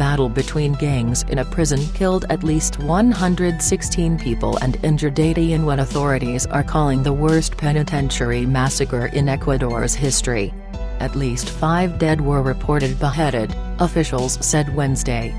battle between gangs in a prison killed at least 116 people and injured 80 in what authorities are calling the worst penitentiary massacre in Ecuador's history. At least 5 dead were reported beheaded, officials said Wednesday.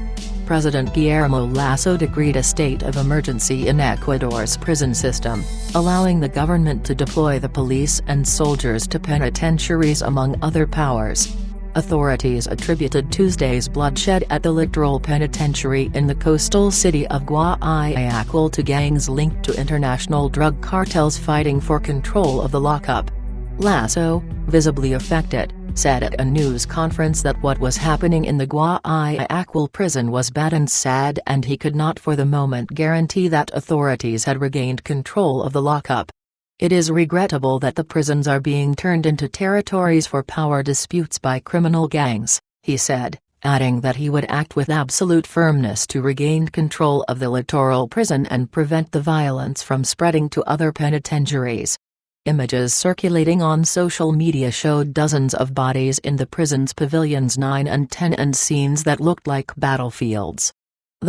President Guillermo Lasso decreed a state of emergency in Ecuador's prison system, allowing the government to deploy the police and soldiers to penitentiaries among other powers. Authorities attributed Tuesday's bloodshed at the Littoral Penitentiary in the coastal city of Guayaquil to gangs linked to international drug cartels fighting for control of the lockup. Lasso, visibly affected, said at a news conference that what was happening in the Guayaquil prison was bad and sad, and he could not for the moment guarantee that authorities had regained control of the lockup. "It is regrettable that the prisons are being turned into territories for power disputes by criminal gangs," he said, adding that he would act with absolute firmness to regain control of the Littoral prison and prevent the violence from spreading to other penitentiaries. Images circulating on social media showed dozens of bodies in the prison's pavilions 9 and 10 and scenes that looked like battlefields.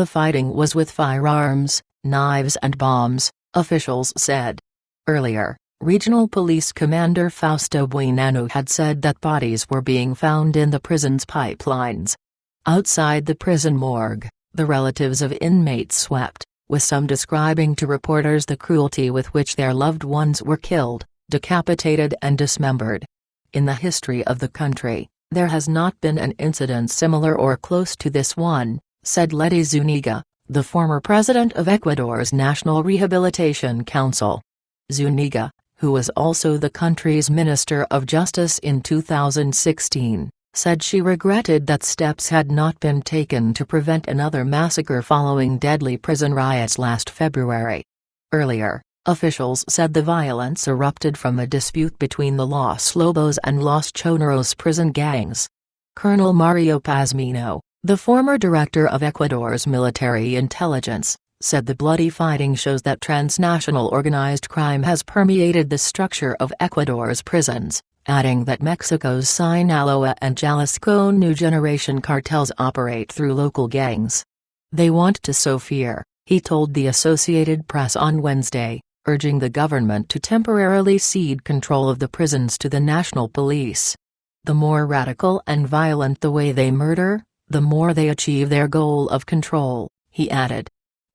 The fighting was with firearms, knives and bombs, officials said. Earlier, Regional Police Commander Fausto Buenano had said that bodies were being found in the prison's pipelines. Outside the prison morgue, the relatives of inmates swept, with some describing to reporters the cruelty with which their loved ones were killed, decapitated and dismembered. "In the history of the country, there has not been an incident similar or close to this one," said Leti Zuniga, the former president of Ecuador's National Rehabilitation Council. Zuniga, who was also the country's Minister of Justice in 2016, said she regretted that steps had not been taken to prevent another massacre following deadly prison riots last February. Earlier, officials said the violence erupted from a dispute between the Los Lobos and Los Choneros prison gangs. Colonel Mario Pazmino, the former director of Ecuador's military intelligence, said the bloody fighting shows that transnational organized crime has permeated the structure of Ecuador's prisons, adding that Mexico's Sinaloa and Jalisco New Generation cartels operate through local gangs. "They want to sow fear," he told the Associated Press on Wednesday, urging the government to temporarily cede control of the prisons to the national police. "The more radical and violent the way they murder, the more they achieve their goal of control," he added.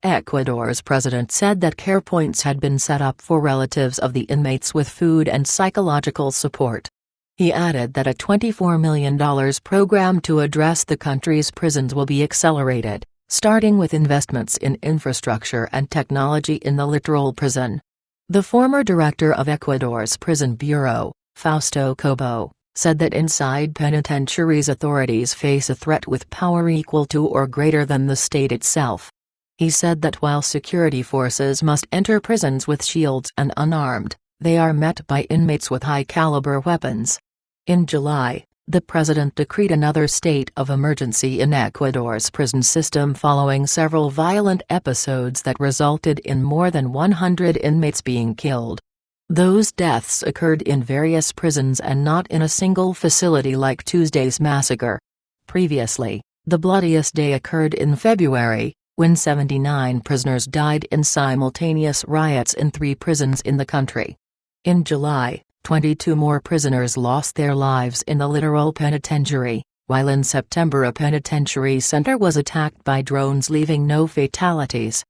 Ecuador's president said that care points had been set up for relatives of the inmates with food and psychological support. He added that a $24 million program to address the country's prisons will be accelerated, starting with investments in infrastructure and technology in the Littoral prison. The former director of Ecuador's Prison Bureau, Fausto Cobo, said that inside penitentiaries authorities face a threat with power equal to or greater than the state itself. He said that while security forces must enter prisons with shields and unarmed, they are met by inmates with high-caliber weapons. In July, the president decreed another state of emergency in Ecuador's prison system following several violent episodes that resulted in more than 100 inmates being killed. Those deaths occurred in various prisons and not in a single facility like Tuesday's massacre. Previously, the bloodiest day occurred in February, when 79 prisoners died in simultaneous riots in 3 prisons in the country. In July, 22 more prisoners lost their lives in the Littoral Penitentiary, while in September a penitentiary center was attacked by drones leaving no fatalities.